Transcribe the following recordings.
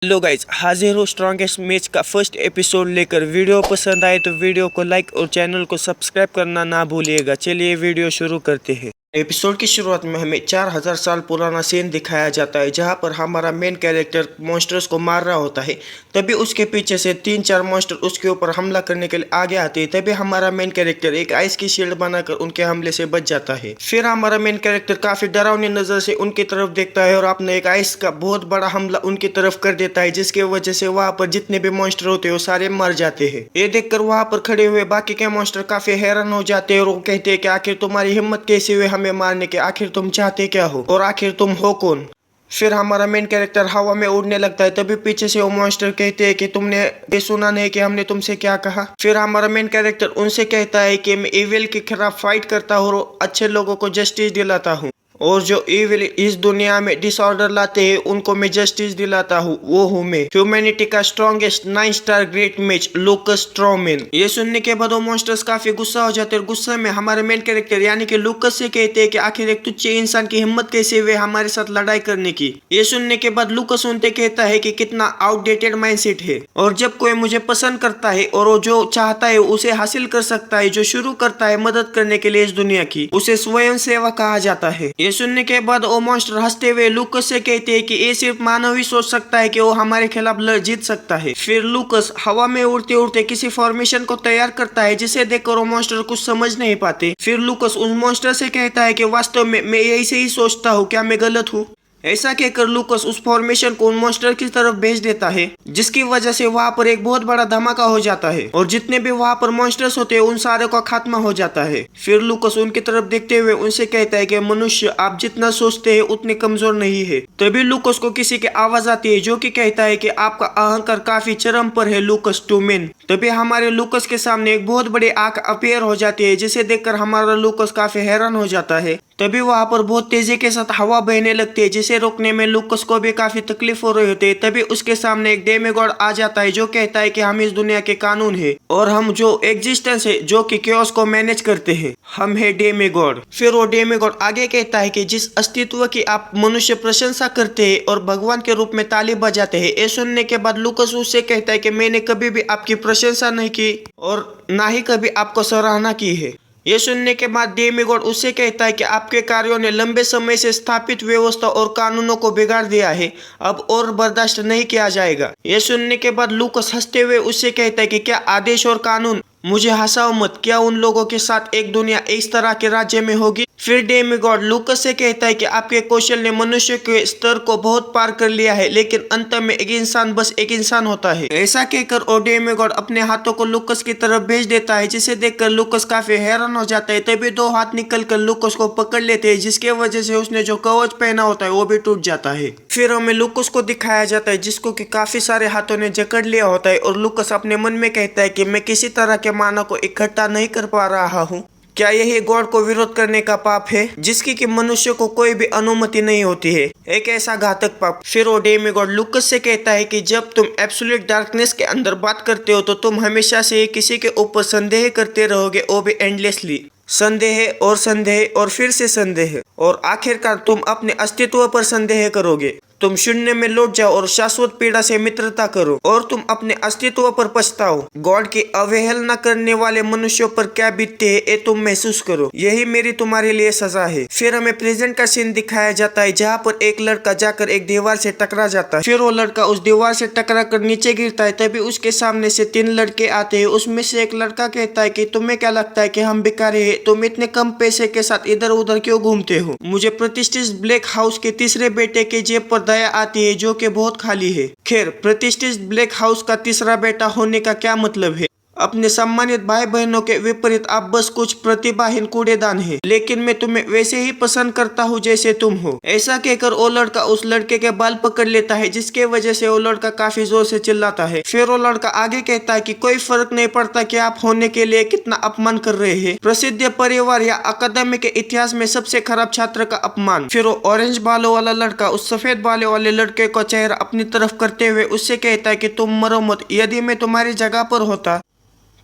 Hello guys, हाजिर हो strongest match का फर्स्ट एपिसोड लेकर। वीडियो पसंद आए तो वीडियो को लाइक और चैनल को सब्सक्राइब करना ना भूलिएगा। चलिए वीडियो शुरू करते हैं। एपिसोड की शुरुआत में हमें 4000 साल पुराना सीन दिखाया जाता है, जहां पर हमारा मेन कैरेक्टर मॉन्स्टर्स को मार रहा होता है। तभी उसके पीछे से 3-4 मॉन्स्टर उसके ऊपर हमला करने के लिए आगे आते हैं। तभी हमारा मेन कैरेक्टर एक आइस की शील्ड बनाकर उनके हमले से बच जाता है। फिर हमारा मेन कैरेक्टर काफी डरावनी नजर से उनकी तरफ देखता है और अपने एक आइस का बहुत बड़ा हमला उनकी तरफ कर देता है, जिसकी वजह से वहां पर जितने भी मॉन्स्टर होते हैं वो सारे मर जाते हैं। ये देखकर वहां पर खड़े हुए बाकी के मॉन्स्टर काफी हैरान हो जाते हैं और वो कहते हैं कि आखिर तुम्हारी हिम्मत कैसे हुई हमें मारने के, आखिर तुम चाहते क्या हो और आखिर तुम हो कौन। फिर हमारा मेन कैरेक्टर हवा में उड़ने लगता है। तभी पीछे से वो मॉन्स्टर कहते हैं कि तुमने ये सुना नहीं कि हमने तुमसे क्या कहा। फिर हमारा मेन कैरेक्टर उनसे कहता है कि मैं इविल के खिलाफ फाइट करता हूँ और अच्छे लोगों को जस्टिस दिलाता हूँ, और जो इविल इस दुनिया में डिसऑर्डर लाते हैं उनको मैं जस्टिस दिलाता हूँ। वो हूँ मैं, ह्यूमैनिटी का strongest 9 star great match लूकस straw man. ये सुनने के बाद वो मॉन्स्टर्स काफी गुस्सा हो जाते हैं और गुस्से में हमारे मेन कैरेक्टर यानी कि लूकस से कहते हैं कि आखिर एक तुच्छे इंसान की हिम्मत कैसे हुई हमारे साथ लड़ाई करने की। ये सुनने के बाद लूकस उनसे कहता है कि कितना आउटडेटेड माइंडसेट है, और जब कोई मुझे पसंद करता है और वो जो चाहता है उसे हासिल कर सकता है, जो शुरू करता है मदद करने के लिए इस दुनिया की, उसे स्वयं सेवा कहा जाता है। ये सुनने के बाद वो मॉन्स्टर हंसते हुए लूकस से कहते हैं कि ये सिर्फ मानव ही सोच सकता है कि वो हमारे खिलाफ जीत सकता है। फिर लूकस हवा में उड़ते उड़ते किसी फॉर्मेशन को तैयार करता है, जिसे देखकर वो मॉन्स्टर कुछ समझ नहीं पाते। फिर लूकस उस मॉन्स्टर से कहता है कि वास्तव में मैं यही से ही सोचता हूँ, क्या मैं गलत हूँ। ऐसा कहकर लूकस उस फॉर्मेशन को उन मॉन्स्टर की तरफ भेज देता है, जिसकी वजह से वहां पर एक बहुत बड़ा धमाका हो जाता है और जितने भी वहां पर मॉन्स्टर्स होते हैं उन सारे का खात्मा हो जाता है। फिर लूकस उनकी तरफ देखते हुए उनसे कहता है कि मनुष्य आप जितना सोचते हैं उतने कमजोर नहीं है। तभी लूकस को किसी की आवाज आती है जो कि कहता है कि आपका अहंकार काफी चरम पर है लूकस टू मैन। तभी हमारे लूकस के सामने एक बहुत बड़ी आंख अपीयर हो जाती है, जिसे देखकर हमारा लूकस काफी हैरान हो जाता है। तभी वहां पर बहुत तेजी के साथ हवा बहने लगती है, जिसे रोकने में लूकस को भी काफी तकलीफ हो रही होती है। तभी उसके सामने एक डेमीगॉड आ जाता है जो कहता है कि हम इस दुनिया के कानून है और हम जो एग्जिस्टेंस है जो कि chaos को मैनेज करते हैं, हम है डेमीगॉड। फिर वो डेमीगॉड आगे कहता है कि जिस अस्तित्व की आप मनुष्य प्रशंसा करते हैं और भगवान के रूप में ताली बजाते हैं। ये सुनने के बाद लूकस उससे कहता है कि मैंने कभी भी आपकी प्रशंसा नहीं की और ना ही कभी आपको सराहना की है। ये सुनने के बाद डेमीगॉड उससे कहता है कि आपके कार्यों ने लंबे समय से स्थापित व्यवस्था और कानूनों को बिगाड़ दिया है, अब और बर्दाश्त नहीं किया जाएगा। ये सुनने के बाद लूकस हंसते हुए उससे कहता है कि क्या आदेश और कानून, मुझे हंसाओ मत, क्या उन लोगों के साथ एक दुनिया इस तरह के राज्य में होगी। फिर डेमीगॉड लूकस से कहता है कि आपके कौशल ने मनुष्य के स्तर को बहुत पार कर लिया है, लेकिन अंत में एक इंसान बस एक इंसान होता है। ऐसा कहकर ओ डेमीगॉड अपने हाथों को लूकस की तरफ भेज देता है, जिसे देखकर लूकस काफी हैरान हो जाता है। तभी 2 हाथ निकलकर लूकस को पकड़ लेते हैं, जिसके वजह से उसने जो कवच पहना होता है वो भी टूट जाता है। फिर हमें लूकस को दिखाया जाता है जिसको कि काफी सारे हाथों ने जकड़ लिया होता है, और लूकस अपने मन में कहता है कि मैं किसी तरह के मानव को इकट्ठा नहीं कर पा रहा हूँ। क्या यही गॉड को विरोध करने का पाप है, जिसकी कि मनुष्य को कोई भी अनुमति नहीं होती है, एक ऐसा घातक पाप। फिर वो डेमीगॉड लूकस से कहता है कि जब तुम एब्सोल्यूट डार्कनेस के अंदर बात करते हो तो तुम हमेशा से किसी के ऊपर संदेह करते रहोगे, वो भी एंडलेसली। संदेह और फिर से संदेह, और आखिरकार तुम अपने अस्तित्व पर संदेह करोगे। तुम शून्य में लौट जाओ और शाश्वत पीड़ा से मित्रता करो, और तुम अपने अस्तित्व पर पछताओ। गॉड की अवहेलना करने वाले मनुष्यों पर क्या बीतते हैं ये तुम महसूस करो, यही मेरी तुम्हारे लिए सजा है। फिर हमें प्रेजेंट का सीन दिखाया जाता है, जहाँ पर एक लड़का जाकर एक दीवार से टकरा जाता है। फिर वो लड़का उस दीवार से टकरा कर नीचे गिरता है। तभी उसके सामने से 3 लड़के आते हैं। उसमें से एक लड़का कहता है कि तुम्हें क्या लगता है कि हम भिखारी हैं, तुम इतने कम पैसे के साथ इधर उधर क्यों घूमते हो। मुझे प्रतिष्ठित ब्लैक हाउस के तीसरे बेटे के जेब पर दया आती है जो कि बहुत खाली है। खैर, प्रतिष्ठित ब्लैक हाउस का तीसरा बेटा होने का क्या मतलब है। अपने सम्मानित भाई बहनों के विपरीत आप बस कुछ प्रतिभाहीन कूड़ेदान हैं, लेकिन मैं तुम्हें वैसे ही पसंद करता हूँ जैसे तुम हो। ऐसा कहकर वो लड़का उस लड़के के बाल पकड़ लेता है, जिसके वजह से वो लड़का काफी जोर से चिल्लाता है। फिर वो लड़का आगे कहता है कि कोई फर्क नहीं पड़ता कि आप होने के लिए कितना अपमान कर रहे हैं, प्रसिद्ध परिवार या अकादमी के इतिहास में सबसे खराब छात्र का अपमान। फिर वो ऑरेंज बालों वाला लड़का उस सफेद बालों वाले लड़के को चेहरा अपनी तरफ करते हुए उससे कहता है कि तुम मरो मत, यदि मैं तुम्हारी जगह पर होता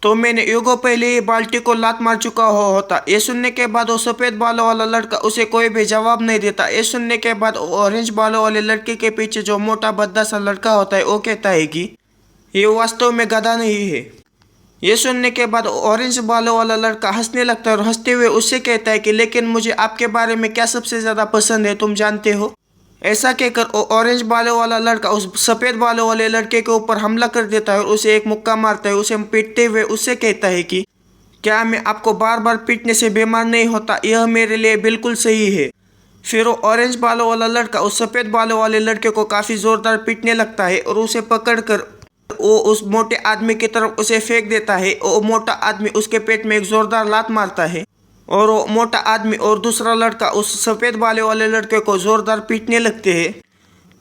तो मैंने युगों पहले ही बाल्टी को लात मार चुका होता। ये सुनने के बाद वो सफेद बालों वाला लड़का उसे कोई भी जवाब नहीं देता। ये सुनने के बाद ऑरेंज बालों वाले लड़के के पीछे जो मोटा भद्दा सा लड़का होता है वो कहता है कि ये वास्तव में गधा नहीं है। ये सुनने के बाद ऑरेंज बालों वाला लड़का हंसने लगता है और हंसते हुए उससे कहता है कि लेकिन मुझे आपके बारे में क्या सबसे ज्यादा पसंद है तुम जानते हो। ऐसा कहकर ऑरेंज बालों वाला लड़का उस सफेद बालों वाले लड़के के ऊपर हमला कर देता है और उसे एक मुक्का मारता है। उसे पीटते हुए उससे कहता है कि क्या मैं आपको बार बार पीटने से बीमार नहीं होता, यह मेरे लिए बिल्कुल सही है। फिर वो ऑरेंज बालों वाला लड़का उस सफेद बालों वाले लड़के को काफी जोरदार पीटने लगता है और उसे पकड़कर वो उस मोटे आदमी की तरफ उसे फेंक देता है। वो मोटा आदमी उसके पेट में एक जोरदार लात मारता है और वो मोटा आदमी और दूसरा लड़का उस सफेद बाले वाले लड़के को जोरदार पीटने लगते हैं।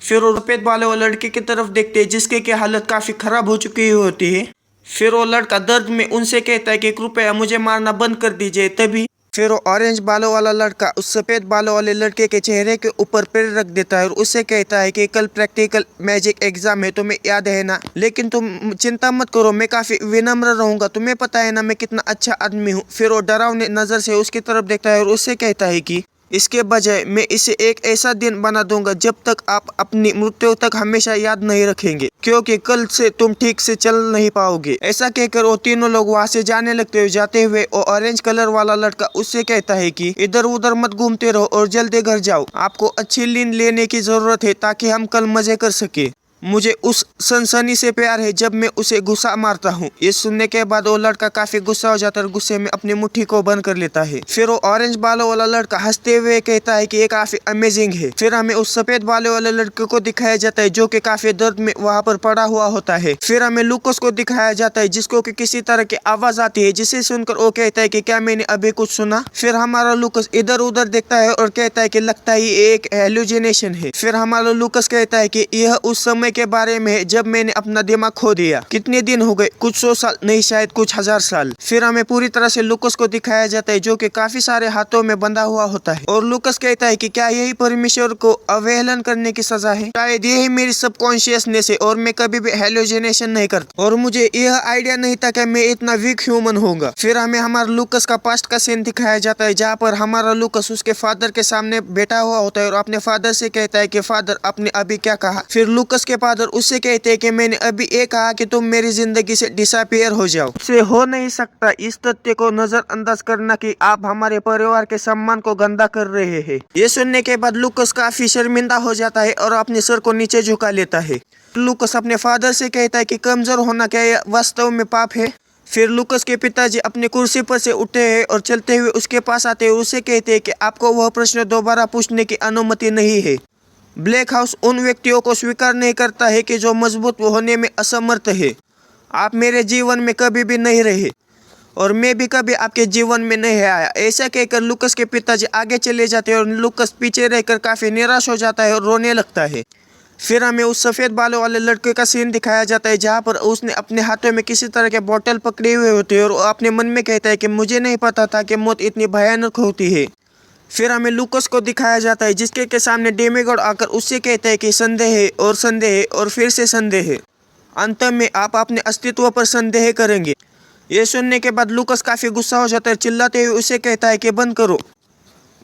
फिर वो सफेद बाले वाले लड़के की तरफ देखते हैं जिसके की हालत काफी खराब हो चुकी होती है। फिर वो लड़का दर्द में उनसे कहता है कि कृपया मुझे मारना बंद कर दीजिए। तभी फिर वो ऑरेंज बालों वाला लड़का उस सफेद बालों वाले लड़के के चेहरे के ऊपर पैर रख देता है और उससे कहता है कि कल प्रैक्टिकल मैजिक एग्जाम है, तुम्हें याद है ना। लेकिन तुम चिंता मत करो, मैं काफी विनम्र रहूंगा, तुम्हें पता है ना मैं कितना अच्छा आदमी हूँ। फिर वो डरावनी नजर से उसकी तरफ देखता है और उससे कहता है कि इसके बजाय मैं इसे एक ऐसा दिन बना दूंगा जब तक आप अपनी मृत्यु तक हमेशा याद नहीं रखेंगे, क्योंकि कल से तुम ठीक से चल नहीं पाओगे। ऐसा कहकर वो तीनों लोग वहां से जाने लगते हुए जाते हुए वो ऑरेंज कलर वाला लड़का उससे कहता है कि इधर उधर मत घूमते रहो और जल्दी घर जाओ, आपको अच्छी नींद लेने की जरूरत है ताकि हम कल मजे कर सके। मुझे उस सनसनी से प्यार है जब मैं उसे गुस्सा मारता हूँ। ये सुनने के बाद वो लड़का काफी गुस्सा हो जाता है और गुस्से में अपनी मुट्ठी को बंद कर लेता है। फिर वो ऑरेंज बालों वाला लड़का हंसते हुए कहता है कि ये काफी अमेजिंग है। फिर हमें उस सफेद बालों वाले लड़के को दिखाया जाता है जो कि काफी दर्द में वहाँ पर पड़ा हुआ होता है। फिर हमें लूकस को दिखाया जाता है जिसको कि किसी तरह की आवाज आती है, जिसे सुनकर वो कहता है कि क्या मैंने अभी कुछ सुना। फिर हमारा लूकस इधर उधर देखता है और कहता है कि लगता है ये एक हेलुसिनेशन है। फिर हमारा लूकस कहता है कि यह उस समय के बारे में है जब मैंने अपना दिमाग खो दिया। कितने दिन हो गए, कुछ 100 साल नहीं, शायद कुछ 1000 साल। फिर हमें पूरी तरह से लूकस को दिखाया जाता है जो कि काफी सारे हाथों में बंधा हुआ होता है और लूकस कहता है कि क्या यही परमेश्वर को अवहेलना करने की सजा है, शायद यही मेरी सबकॉन्शियसनेस है और मैं कभी भी हेलुसिनेशन नहीं करता और मुझे यह आइडिया नहीं था कि मैं इतना वीक ह्यूमन होगा। फिर हमें हमारा लूकस का पास्ट का सीन दिखाया जाता है जहाँ पर हमारा लूकस उसके फादर के सामने बैठा हुआ होता है और अपने फादर से कहता है कि फादर आपने अभी क्या कहा। फिर लूकस के फादर उससे कहते हैं कि मैंने अभी ये कहा कि तुम मेरी जिंदगी से डिसअपीयर हो जाओ। इससे हो नहीं सकता, इस तथ्य को नजरअंदाज करना कि आप हमारे परिवार के सम्मान को गंदा कर रहे हैं। ये सुनने के बाद लूकस काफी शर्मिंदा हो जाता है और अपने सर को नीचे झुका लेता है। लूकस अपने फादर से कहता है कि कमजोर होना क्या वास्तव में पाप है। फिर लूकस के पिताजी अपनी कुर्सी पर से उठते हैं और चलते हुए उसके पास आते हैं। उससे कहते हैं कि आपको वह प्रश्न दोबारा पूछने की अनुमति नहीं है। ब्लैक हाउस उन व्यक्तियों को स्वीकार नहीं करता है कि जो मजबूत होने में असमर्थ है। आप मेरे जीवन में कभी भी नहीं रहे और मैं भी कभी आपके जीवन में नहीं आया। ऐसा कहकर लूकस के पिताजी आगे चले जाते हैं और लूकस पीछे रहकर काफी निराश हो जाता है और रोने लगता है। फिर हमें उस सफेद बालों वाले लड़के का सीन दिखाया जाता है जहाँ पर उसने अपने हाथों में किसी तरह के बोतल पकड़े हुए होते हैं और अपने मन में कहता है कि मुझे नहीं पता था कि मौत इतनी भयानक होती है। फिर हमें लूकस को दिखाया जाता है जिसके के सामने डेमीगॉड आकर उससे कहता है कि संदेह है और संदेह है और फिर से संदेह है, अंत में आप अपने अस्तित्व पर संदेह करेंगे। ये सुनने के बाद लूकस काफी गुस्सा हो जाता है, चिल्लाते हुए उसे कहता है कि बंद करो।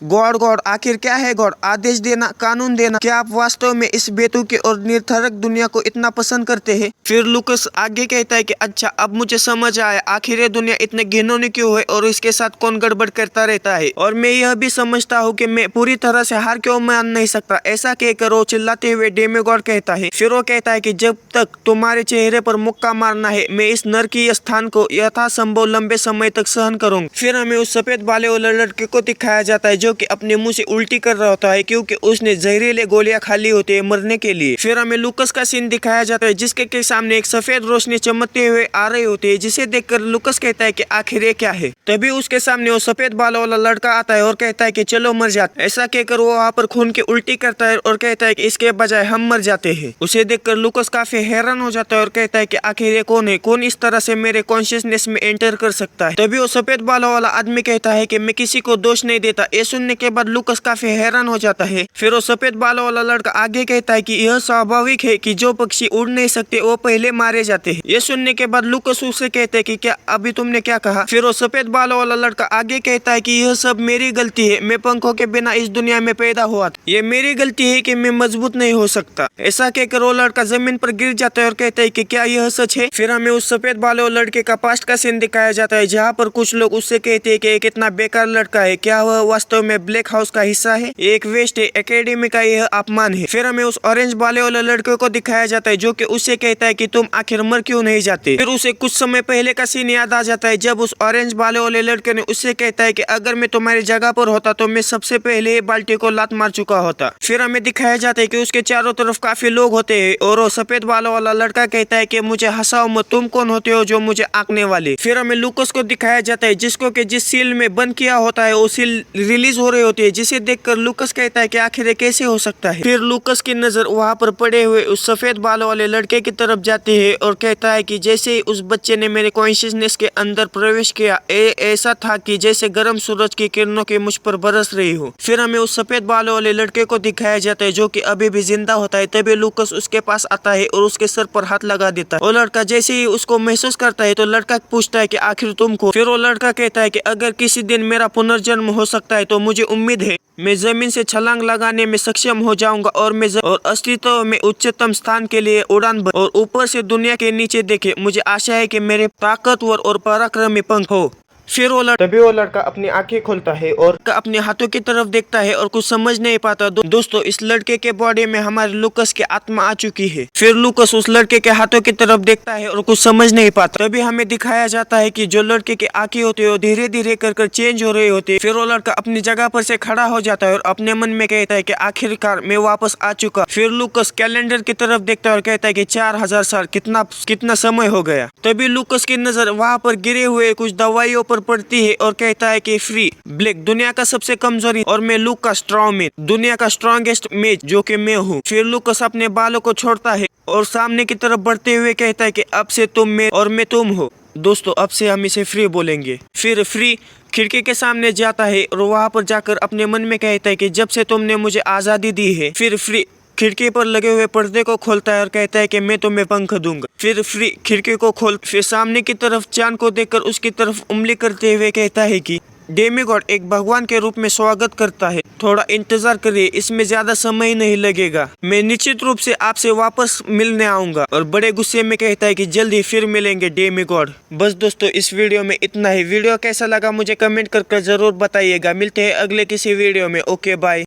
गॉड गॉड आखिर क्या है गॉड, आदेश देना, कानून देना, क्या आप वास्तव में इस बेतुकी और निरर्थक दुनिया को इतना पसंद करते हैं। फिर लूकस आगे कहता है कि अच्छा अब मुझे समझ आया आखिर ये दुनिया इतने घिनौनी क्यों है और इसके साथ कौन गड़बड़ करता रहता है, और मैं यह भी समझता हूँ कि मैं पूरी तरह से हार क्यों मान नहीं सकता। ऐसा कहकर वो चिल्लाते हुए डेमीगॉड कहता है। फिर वो कहता है कि जब तक तुम्हारे चेहरे पर मुक्का मारना है मैं इस नरकीय स्थान को यथासंभव लंबे समय तक सहन करूंगा। फिर हमें उस सफेद बाले वाले लड़के को दिखाया जाता है जो कि अपने मुंह से उल्टी कर रहा होता है क्योंकि उसने जहरीले गोलियां खा ली होती है मरने के लिए। फिर हमें लूकस का सीन दिखाया जाता है जिसके के सामने एक सफेद रोशनी चमकते हुए आ रही होती है, जिसे देखकर लूकस कहता है कि आखिर ये क्या है। तभी उसके सामने वो सफेद बालों वाला लड़का आता है और कहता है कि चलो मर जाते। ऐसा कहकर वो वहाँ पर खून की उल्टी करता है और कहता है कि इसके बजाय हम मर जाते हैं। उसे देखकर लूकस काफी हैरान हो जाता है और कहता है कि आखिर ये कौन है, कौन इस तरह से मेरे कॉन्शियसनेस में एंटर कर सकता है। तभी वो सफेद बालों वाला आदमी कहता है कि मैं किसी को दोष नहीं देता। ये सुनने के बाद लूकस काफी हैरान हो जाता है। फिर वो सफेद बालों वाला लड़का आगे कहता है कि यह स्वाभाविक है कि जो पक्षी उड़ नहीं सकते वो पहले मारे जाते हैं। ये सुनने के बाद लूकस उससे कहते हैं कि क्या अभी तुमने क्या कहा? फिर वो सफेद बालों वाला लड़का आगे कहता है कि यह सब मेरी गलती है, मैं पंखों के बिना इस दुनिया में पैदा हुआ था, ये मेरी गलती है कि मैं मजबूत नहीं हो सकता। ऐसा कहकर वो लड़का जमीन पर गिर जाता है और कहता है कि क्या यह सच है? फिर हमें उस सफेद बालों लड़के का पास्ट का सीन दिखाया जाता है, जहाँ पर कुछ लोग उससे कहते हैं कि ये कितना बेकार लड़का है, क्या वह वास्तव में ब्लैक हाउस का हिस्सा है, एक वेस्ट है, एकेडमी का यह अपमान है। फिर हमें उस ऑरेंज बाले वाले लड़के को दिखाया जाता है जो कि उससे कहता है कि तुम आखिर मर क्यों नहीं जाते। फिर उसे कुछ समय पहले का सीन याद आ जाता है जब उस ऑरेंज बाले वाले लड़के ने उससे कहता है कि अगर मैं तुम्हारी जगह पर होता तो मैं सबसे पहले ये बाल्टी को लात मार चुका होता। फिर हमें दिखाया जाता है कि उसके चारों तरफ काफी लोग होते हैं और वो सफेद बालों वाला लड़का कहता है कि मुझे हंसाओ मत, तुम कौन होते हो जो मुझे आंकने वाले। फिर हमें लूकस को दिखाया जाता है जिसको कि जिस सील में बंद किया होता है वो सील रिलीज हो रही होती है, जिसे देखकर लूकस कहता है कि आखिर ये कैसे हो सकता है। फिर लूकस की नजर वहाँ पर पड़े हुए उस सफेद बालों वाले लड़के की तरफ जाती है और कहता है कि जैसे ही उस बच्चे ने मेरे कॉन्शियसनेस के अंदर प्रवेश किया ऐसा था कि जैसे गर्म सूरज की किरणों की मुझ पर बरस रही हो। फिर हमें उस सफेद बालों वाले लड़के को दिखाया जाता है जो कि अभी भी जिंदा होता है। तभी लूकस उसके पास आता है और उसके सर पर हाथ लगा देता है। वो लड़का जैसे ही उसको महसूस करता है तो लड़का पूछता है कि आखिर तुम कौन? फिर वो लड़का कहता है कि अगर किसी दिन मेरा पुनर्जन्म हो सकता है तो मुझे उम्मीद है मैं जमीन से छलांग लगाने में सक्षम हो जाऊंगा और मैं और अस्तित्व में उच्चतम स्थान के लिए उड़ान भर और ऊपर से दुनिया के नीचे देखे। मुझे आशा है कि मेरे ताकतवर और पराक्रमी पंख हो। फिर तभी वो लड़का अपनी आंखें खोलता है और अपने हाथों की तरफ देखता है और कुछ समझ नहीं पाता। दोस्तों, इस लड़के के बॉडी में हमारे लूकस की आत्मा आ चुकी है। फिर लूकस उस लड़के के हाथों की तरफ देखता है और कुछ समझ नहीं पाता। तभी हमें दिखाया जाता है कि जो लड़के की आंखें होती है वो धीरे धीरे कर चेंज हो रही होती है। फिर वो लड़का अपनी जगह पर से खड़ा हो जाता है और अपने मन में कहता है कि आखिरकार मैं वापस आ चुका। फिर लूकस कैलेंडर की तरफ देखता है और कहता है कि 4000 साल, कितना समय हो गया। तभी लूकस की नजर वहाँ पर गिरे हुए कुछ दवाइयों पर पड़ती है और कहता है कि फ्री ब्लैक दुनिया का सबसे कमजोरी और मैं लूकस स्ट्रॉन्ग दुनिया का स्ट्रॉन्गेस्ट मेज जो कि मैं हूँ। फिर लूकस अपने बालों को छोड़ता है और सामने की तरफ बढ़ते हुए कहता है कि अब से तुम मैं और मैं तुम हो। दोस्तों, अब से हम इसे फ्री बोलेंगे। फिर फ्री खिड़की के सामने जाता है और वहाँ पर जाकर अपने मन में कहता है कि जब से तुमने मुझे आजादी दी है। फिर फ्री खिड़की पर लगे हुए पर्दे को खोलता है और कहता है कि मैं तुम्हें पंख दूंगा। फिर फ्री खिड़की को फिर सामने की तरफ चांद को देखकर उसकी तरफ उंगली करते हुए कहता है कि डेमीगॉड एक भगवान के रूप में स्वागत करता है, थोड़ा इंतजार करिए, इसमें ज्यादा समय नहीं लगेगा, मैं निश्चित रूप से आपसे वापस मिलने आऊंगा। और बड़े गुस्से में कहता है कि जल्दी फिर मिलेंगे डेमीगॉड। बस दोस्तों, इस वीडियो में इतना ही। वीडियो कैसा लगा मुझे कमेंट करके जरूर बताइएगा। मिलते हैं अगले किसी वीडियो में। Okay bye.